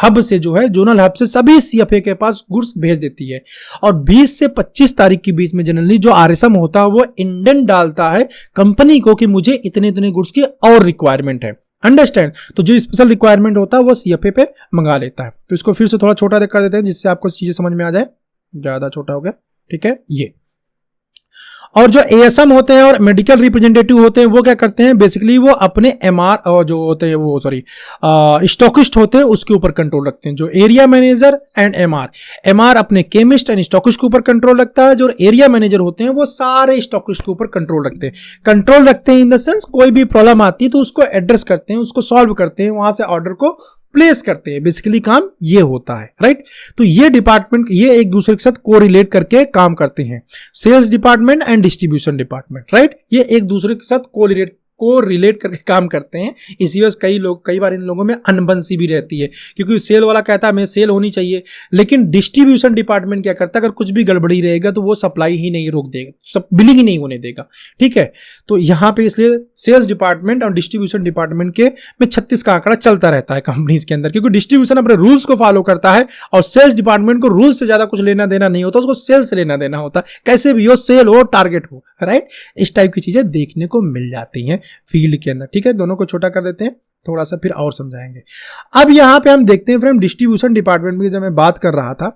हब से जो है, जोनल हब से सभी सीएफए के पास गुड्स भेज देती है। और 20 से 25 तारीख के बीच में जनरली जो आरएसएम होता है वो इंडेंट डालता है कंपनी को कि मुझे इतने इतने गुड्स की और रिक्वायरमेंट है। अंडरस्टैंड। तो जो स्पेशल रिक्वायरमेंट होता है वो सीएफए पे मंगा लेता है। तो इसको फिर से थोड़ा छोटा कर देते हैं जिससे आपको चीजें समझ में आ जाए। ज्यादा छोटा हो गया, ठीक है। ये और जो एएसएम होते हैं और मेडिकल रिप्रेजेंटेटिव होते हैं वो क्या करते हैं, बेसिकली वो अपने एमआर और जो होते हैं वो स्टॉकिस्ट होते हैं उसके ऊपर कंट्रोल रखते हैं। जो एरिया मैनेजर एंड एमआर अपने केमिस्ट एंड स्टॉकिस्ट के ऊपर कंट्रोल रखता है। जो एरिया मैनेजर होते हैं वो सारे स्टॉकिस्ट के ऊपर कंट्रोल रखते हैं इन द सेंस कोई भी प्रॉब्लम आती है तो उसको एड्रेस करते हैं, उसको सॉल्व करते हैं, वहां से ऑर्डर को प्लेस करते हैं। बेसिकली काम ये होता है, राइट। तो ये डिपार्टमेंट ये एक दूसरे के साथ कोरिलेट करके काम करते हैं, sales department and distribution department, right. ये एक दूसरे के साथ कोरिलेट करके काम करते हैं। इसी वजह कई बार इन लोगों में अनबंसी भी रहती है, क्योंकि सेल वाला कहता है हमें सेल होनी चाहिए, लेकिन डिस्ट्रीब्यूशन डिपार्टमेंट क्या करता है, अगर कुछ भी गड़बड़ी रहेगा तो वो सप्लाई ही नहीं रोक देगा, सब बिलिंग ही नहीं होने देगा, ठीक है। तो यहाँ पे इसलिए सेल्स डिपार्टमेंट और डिस्ट्रीब्यूशन डिपार्टमेंट के में 36 का आंकड़ा चलता रहता है कंपनीज के अंदर, क्योंकि डिस्ट्रीब्यूशन अपने रूल्स को फॉलो करता है और सेल्स डिपार्टमेंट को रूल्स से ज्यादा कुछ लेना देना नहीं होता, उसको सेल्स से लेना देना होता है। कैसे भी हो, सेल हो, टारगेट हो, राइट। इस टाइप की चीजें देखने को मिल जाती हैं फील्ड के अंदर। ठीक है, दोनों को छोटा कर देते हैं, थोड़ा सा फिर और समझाएंगे। अब यहाँ पे हम देखते हैं फ्रेंड डिस्ट्रीब्यूशन डिपार्टमेंट की जब मैं बात कर रहा था,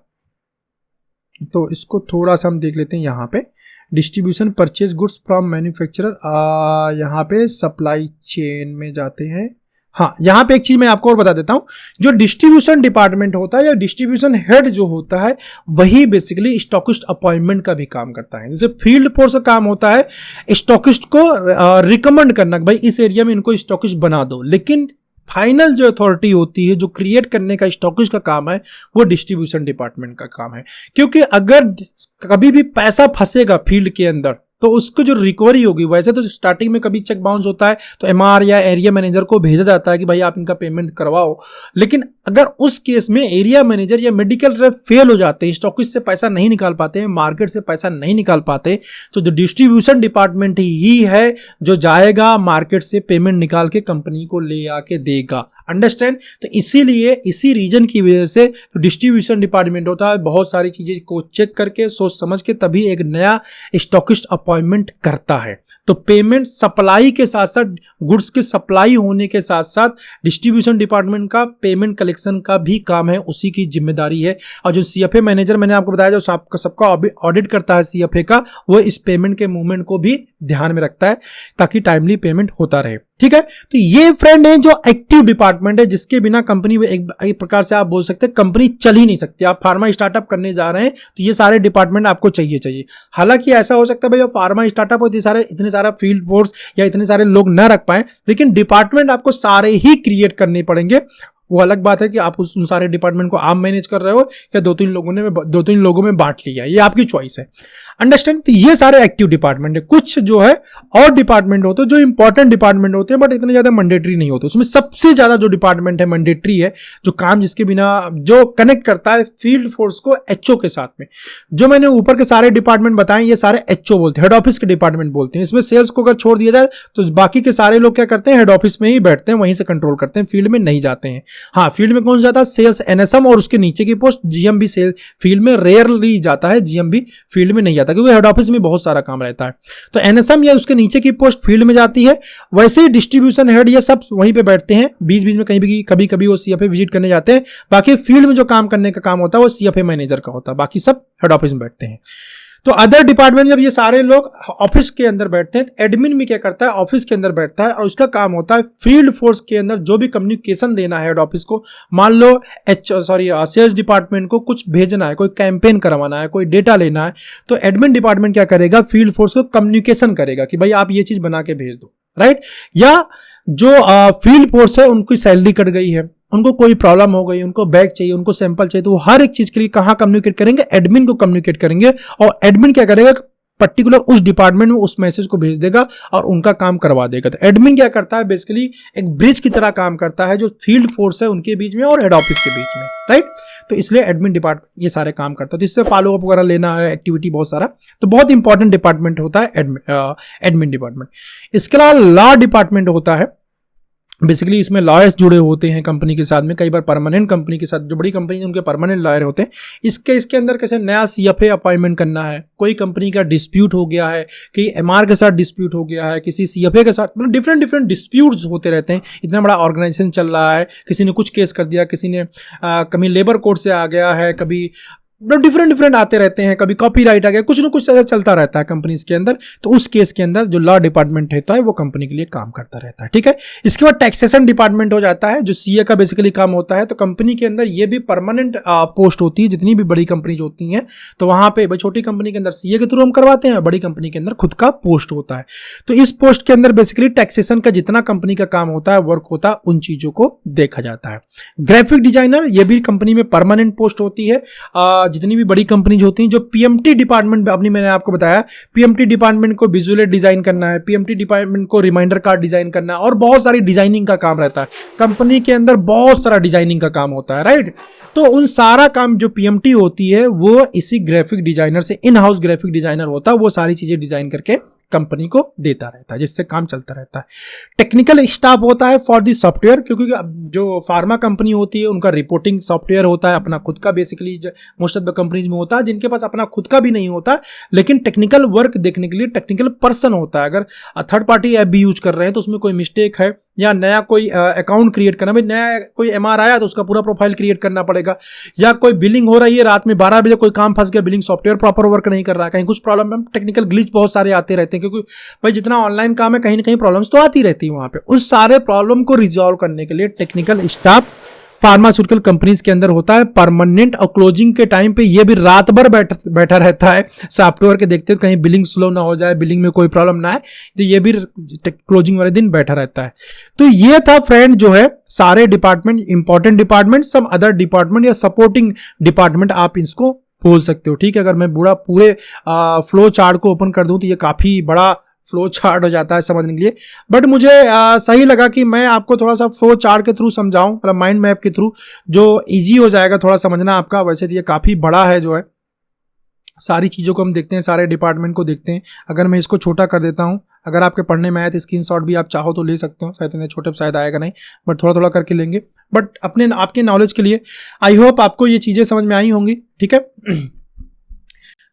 तो इसको थोड़ा सा हम देख लेते हैं। यहाँ पे distribution purchase goods from manufacturer, यहाँ पे सप्लाई चेन में जाते हैं। हाँ, यहाँ पे एक चीज मैं आपको और बता देता हूं, जो डिस्ट्रीब्यूशन डिपार्टमेंट होता है या डिस्ट्रीब्यूशन हेड जो होता है वही बेसिकली स्टॉकिस्ट अपॉइंटमेंट का भी काम करता है। जैसे फील्ड फोर्स का काम होता है स्टॉकिस्ट को रिकमेंड करना, भाई इस एरिया में इनको स्टॉकिस्ट बना दो, लेकिन फाइनल जो अथॉरिटी होती है, जो क्रिएट करने का स्टॉकिस्ट का काम है, वो डिस्ट्रीब्यूशन डिपार्टमेंट का काम है। क्योंकि अगर कभी भी पैसा फंसेगा फील्ड के अंदर तो उसको जो रिकवरी होगी, वैसे तो स्टार्टिंग में कभी चेक बाउंस होता है तो एमआर या एरिया मैनेजर को भेजा जाता है कि भाई आप इनका पेमेंट करवाओ, लेकिन अगर उस केस में एरिया मैनेजर या मेडिकल रेप फेल हो जाते हैं, स्टॉकिस्ट से पैसा नहीं निकाल पाते हैं, मार्केट से पैसा नहीं निकाल पाते, तो जो डिस्ट्रीब्यूशन डिपार्टमेंट ही है जो जाएगा मार्केट से पेमेंट निकाल के कंपनी को ले आके देगा। अंडरस्टैंड? तो इसीलिए इसी रीजन की वजह से डिस्ट्रीब्यूशन डिपार्टमेंट होता है, बहुत सारी चीजें को चेक करके सोच समझ के तभी एक नया स्टॉकिस्ट अपॉइंटमेंट करता है। तो पेमेंट सप्लाई के साथ साथ, गुड्स के सप्लाई होने के साथ साथ डिस्ट्रीब्यूशन डिपार्टमेंट का पेमेंट कलेक्शन का भी काम है, उसी की जिम्मेदारी है। और जो सीएफए मैनेजर मैंने आपको बताया जो सबका ऑडिट करता है सीएफए का, वो इस पेमेंट के मूवमेंट को भी ध्यान में रखता है ताकि टाइमली पेमेंट होता रहे। ठीक है, तो ये फ्रेंड है जो एक्टिव डिपार्टमेंट है, जिसके बिना कंपनी एक प्रकार से आप बोल सकते हैं कंपनी चल ही नहीं सकती। आप फार्मा स्टार्टअप करने जा रहे हैं तो ये सारे डिपार्टमेंट आपको चाहिए। हालांकि ऐसा हो सकता है भाई फार्मा स्टार्टअप हो इतने सारा फील्ड फोर्स या इतने सारे लोग न रख पाए, लेकिन डिपार्टमेंट आपको सारे ही क्रिएट करने पड़ेंगे। वो अलग बात है कि आप उन सारे डिपार्टमेंट को आप मैनेज कर रहे हो या दो तीन लोगों में बांट लिया, ये आपकी चॉइस है। अंडरस्टैंड? तो ये सारे एक्टिव डिपार्टमेंट है। कुछ जो है और डिपार्टमेंट होते हैं जो इंपॉर्टेंट डिपार्टमेंट होते हैं बट इतने ज्यादा मैंडेटरी नहीं होते। उसमें सबसे ज्यादा जो डिपार्टमेंट है मैंडेटरी है, जो काम जिसके बिना जो कनेक्ट करता है फील्ड फोर्स को एचओ के साथ में। जो मैंने ऊपर के सारे डिपार्टमेंट बताए ये सारे एचओ बोलते हैं, हेड ऑफिस के डिपार्टमेंट बोलते हैं। इसमें सेल्स को अगर छोड़ दिया जाए तो बाकी के सारे लोग क्या करते हैं, हेड ऑफिस में ही बैठते हैं, वहीं से कंट्रोल करते हैं, फील्ड में नहीं जाते हैं। हाँ, फील्ड में कौन जाता है? सेल्स, एनएसएम और उसके नीचे की पोस्ट जीएम भी सेल फील्ड में रेयरली जाता है, जीएम भी फील्ड में नहीं जाता क्योंकि हेड ऑफिस में बहुत सारा काम रहता है। तो एनएसएम या उसके नीचे की पोस्ट फील्ड में जाती है। वैसे ही डिस्ट्रीब्यूशन हेड ये सब वहीं पे बैठते हैं, बीच बीच में कभी कभी वो सीएफए विजिट करने जाते हैं। बाकी फील्ड में जो काम करने का काम होता है वो सीएफए मैनेजर का होता है, बाकी सब हेड ऑफिस में बैठते हैं। तो अदर डिपार्टमेंट जब ये सारे लोग ऑफिस के अंदर बैठते हैं, एडमिन में क्या करता है, ऑफिस के अंदर बैठता है और उसका काम होता है फील्ड फोर्स के अंदर जो भी कम्युनिकेशन देना है हेड ऑफिस को। मान लो सेल्स डिपार्टमेंट को कुछ भेजना है, कोई कैंपेन करवाना है, कोई डेटा लेना है, तो एडमिन डिपार्टमेंट क्या करेगा, फील्ड फोर्स को कम्युनिकेशन करेगा कि भाई आप ये चीज बना के भेज दो, राइट। या जो फील्ड फोर्स है उनकी सैलरी कट गई है, उनको कोई प्रॉब्लम हो गई, उनको बैग चाहिए, उनको सैंपल चाहिए, तो वो हर एक चीज के लिए कहां कम्युनिकेट करेंगे, एडमिन को कम्युनिकेट करेंगे। और एडमिन क्या करेगा, पर्टिकुलर उस डिपार्टमेंट में उस मैसेज को भेज देगा और उनका काम करवा देगा। तो एडमिन क्या करता है, बेसिकली एक ब्रिज की तरह काम करता है जो फील्ड फोर्स है उनके बीच में और हेड ऑफिस के बीच में, राइट। तो इसलिए एडमिन डिपार्टमेंट ये सारे काम करता है। तो इससे फॉलो अप वगैरह लेना है, एक्टिविटी बहुत सारा, तो बहुत इंपॉर्टेंट डिपार्टमेंट होता है एडमिन डिपार्टमेंट। इसके अलावा लॉ डिपार्टमेंट होता है। बेसिकली इसमें लॉयर्स जुड़े होते हैं कंपनी के साथ में, कई बार परमानेंट कंपनी के साथ, जो बड़ी कंपनी है उनके परमानेंट लॉयर होते हैं। इसके अंदर कैसे नया सीएफए अपॉइंटमेंट करना है, कोई कंपनी का डिस्प्यूट हो गया है, कहीं एमआर के साथ डिस्प्यूट हो गया है, किसी सीएफए के साथ, मतलब डिफरेंट डिस्प्यूट्स होते रहते हैं। इतना बड़ा ऑर्गेनाइजेशन चल रहा है, किसी ने कुछ केस कर दिया, किसी ने कभी लेबर कोर्ट से आ गया है, कभी डिफरेंट आते रहते हैं, कभी कॉपीराइट आ गया, कुछ ना कुछ ऐसा चलता रहता है कंपनीज के अंदर। तो उस केस के अंदर जो लॉ डिपार्टमेंट रहता है वो कंपनी के लिए काम करता रहता है, ठीक है। इसके बाद टैक्सेशन डिपार्टमेंट हो जाता है, जो सीए का बेसिकली काम होता है। तो कंपनी के अंदर ये भी परमानेंट पोस्ट होती है, जितनी भी बड़ी कंपनी होती हैं। तो वहां पे छोटी कंपनी के अंदर सीए के थ्रू हम करवाते हैं, बड़ी कंपनी के अंदर खुद का पोस्ट होता है। तो इस पोस्ट के अंदर बेसिकली टैक्सेशन का जितना कंपनी का काम होता है, वर्क होता है, उन चीजों को देखा जाता है। ग्राफिक डिजाइनर, ये भी कंपनी में परमानेंट पोस्ट होती है। जितनी भी बड़ी कंपनी होती हैं, जो पीएमटी डिपार्टमेंट, अपनी मैंने आपको बताया पीएमटी डिपार्टमेंट को विजुअल डिजाइन करना है, पीएमटी डिपार्टमेंट को रिमाइंडर कार्ड डिजाइन करना है और बहुत सारी डिजाइनिंग का काम रहता है। कंपनी के अंदर बहुत सारा डिजाइनिंग का काम होता है, राइट। तो उन सारा काम जो पीएमटी होती है वो इसी ग्राफिक डिजाइनर से, इन हाउस ग्राफिक डिजाइनर होता है, वो सारी चीजें डिजाइन करके कंपनी को देता रहता है, जिससे काम चलता रहता है। टेक्निकल स्टाफ होता है फॉर दी सॉफ्टवेयर, क्योंकि जो फार्मा कंपनी होती है उनका रिपोर्टिंग सॉफ्टवेयर होता है अपना खुद का, basically most of the companies में होता है, जिनके पास अपना खुद का भी नहीं होता, लेकिन टेक्निकल वर्क देखने के लिए टेक्निकल पर्सन होता है। अगर थर्ड पार्टी ऐप भी यूज कर रहे हैं तो उसमें कोई मिस्टेक है या नया कोई अकाउंट क्रिएट करना, भाई नया कोई एमआर आया तो उसका पूरा प्रोफाइल क्रिएट करना पड़ेगा, या कोई बिलिंग हो रही है रात में 12 बजे, कोई काम फंस गया, बिलिंग सॉफ्टवेयर प्रॉपर वर्क नहीं कर रहा है, कहीं कुछ प्रॉब्लम है, टेक्निकल ग्लिच बहुत सारे आते रहते हैं, क्योंकि भाई जितना ऑनलाइन काम है कहीं ना कहीं प्रॉब्लम्स तो आती रहती है वहां पे। उस सारे प्रॉब्लम को रिजॉल्व करने के लिए टेक्निकल स्टाफ फार्मास्यूटिकल कंपनीज के अंदर होता है परमानेंट, और क्लोजिंग के टाइम पे ये भी रात भर बैठा रहता है सॉफ्टवेयर के देखते कहीं बिलिंग स्लो ना हो जाए, बिलिंग में कोई प्रॉब्लम ना आए, तो ये भी क्लोजिंग वाले दिन बैठा रहता है। तो ये था फ्रेंड जो है सारे department, important department, some other department या सपोर्टिंग डिपार्टमेंट आप इसको बोल सकते हो। ठीक है, अगर मैं पूरे फ्लो चार्ट को ओपन कर दूं तो ये काफी बड़ा फ्लो चार्ट हो जाता है समझने के लिए, बट मुझे सही लगा कि मैं आपको थोड़ा सा फ्लो चार्ट के थ्रू समझाऊं, मतलब माइंड मैप के थ्रू, जो इजी हो जाएगा थोड़ा समझना आपका। वैसे तो ये काफ़ी बड़ा है जो है, सारी चीज़ों को हम देखते हैं, सारे डिपार्टमेंट को देखते हैं। अगर मैं इसको छोटा कर देता हूं, अगर आपके पढ़ने में आया तो स्क्रीनशॉट भी आप चाहो तो ले सकते हो, शायद इतने छोटे शायद आएगा नहीं, बट थोड़ा थोड़ा करके लेंगे, बट अपने आपके नॉलेज के लिए। आई होप आपको ये चीज़ें समझ में आई होंगी। ठीक है,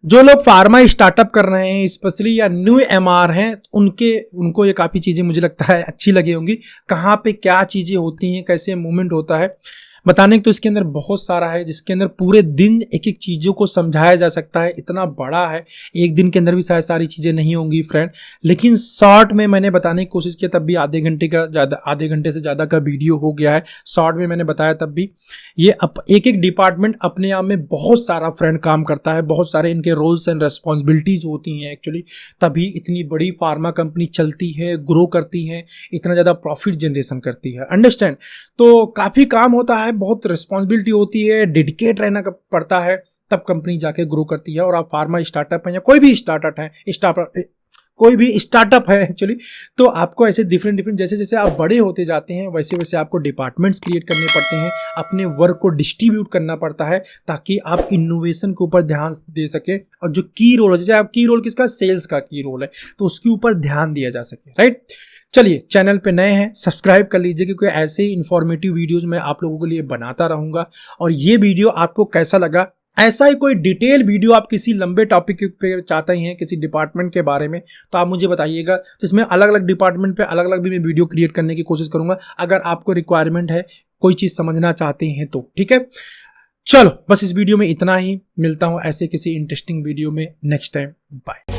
जो लोग फार्मा स्टार्टअप कर रहे हैं स्पेशली या न्यू एमआर हैं, उनको ये काफ़ी चीज़ें मुझे लगता है अच्छी लगी होंगी। कहाँ पे क्या चीज़ें होती हैं, कैसे मूवमेंट होता है बताने की, तो इसके अंदर बहुत सारा है, जिसके अंदर पूरे दिन एक एक चीज़ों को समझाया जा सकता है। इतना बड़ा है, एक दिन के अंदर भी शायद सारी चीज़ें नहीं होंगी फ्रेंड, लेकिन शॉर्ट में मैंने बताने की कोशिश की, तब भी आधे घंटे से ज़्यादा का वीडियो हो गया है। शॉर्ट में मैंने बताया तब भी, ये एक एक डिपार्टमेंट अपने आप में बहुत सारा फ्रेंड काम करता है, बहुत सारे इनके रोल्स एंड रेस्पॉन्सिबिलिटीज़ होती हैं एक्चुअली, तभी इतनी बड़ी फार्मा कंपनी चलती है, ग्रो करती है, इतना ज़्यादा प्रॉफिट जनरेशन करती है। अंडरस्टैंड? तो काफ़ी काम होता है, बहुत रिस्पॉन्सिबिलिटी होती है, डेडिकेट रहना पड़ता है, तब कंपनी जाके ग्रो करती है। और आप फार्मा स्टार्टअप हैं या कोई भी स्टार्टअप है एक्चुअली, तो आपको ऐसे डिफरेंट जैसे जैसे आप बड़े होते जाते हैं वैसे वैसे आपको डिपार्टमेंट्स क्रिएट करने पड़ते हैं, अपने वर्क को डिस्ट्रीब्यूट करना पड़ता है, ताकि आप इनोवेशन के ऊपर ध्यान दे सके, और जो की रोल है, जैसे आप की रोल किसका, सेल्स का की रोल है, तो उसके ऊपर ध्यान दिया जा सके। राइट, चलिए, चैनल पे नए हैं सब्सक्राइब कर लीजिए, क्योंकि ऐसे ही इंफॉर्मेटिव वीडियोज मैं आप लोगों के लिए बनाता रहूंगा। और ये वीडियो आपको कैसा लगा, ऐसा ही कोई डिटेल वीडियो आप किसी लंबे टॉपिक पे चाहते हैं, किसी डिपार्टमेंट के बारे में, तो आप मुझे बताइएगा, जिसमें अलग अलग डिपार्टमेंट पे अलग अलग भी मैं वीडियो क्रिएट करने की कोशिश करूंगा, अगर आपको रिक्वायरमेंट है, कोई चीज़ समझना चाहते हैं तो। ठीक है, चलो बस इस वीडियो में इतना ही, मिलता हूं ऐसे किसी इंटरेस्टिंग वीडियो में नेक्स्ट टाइम। बाय।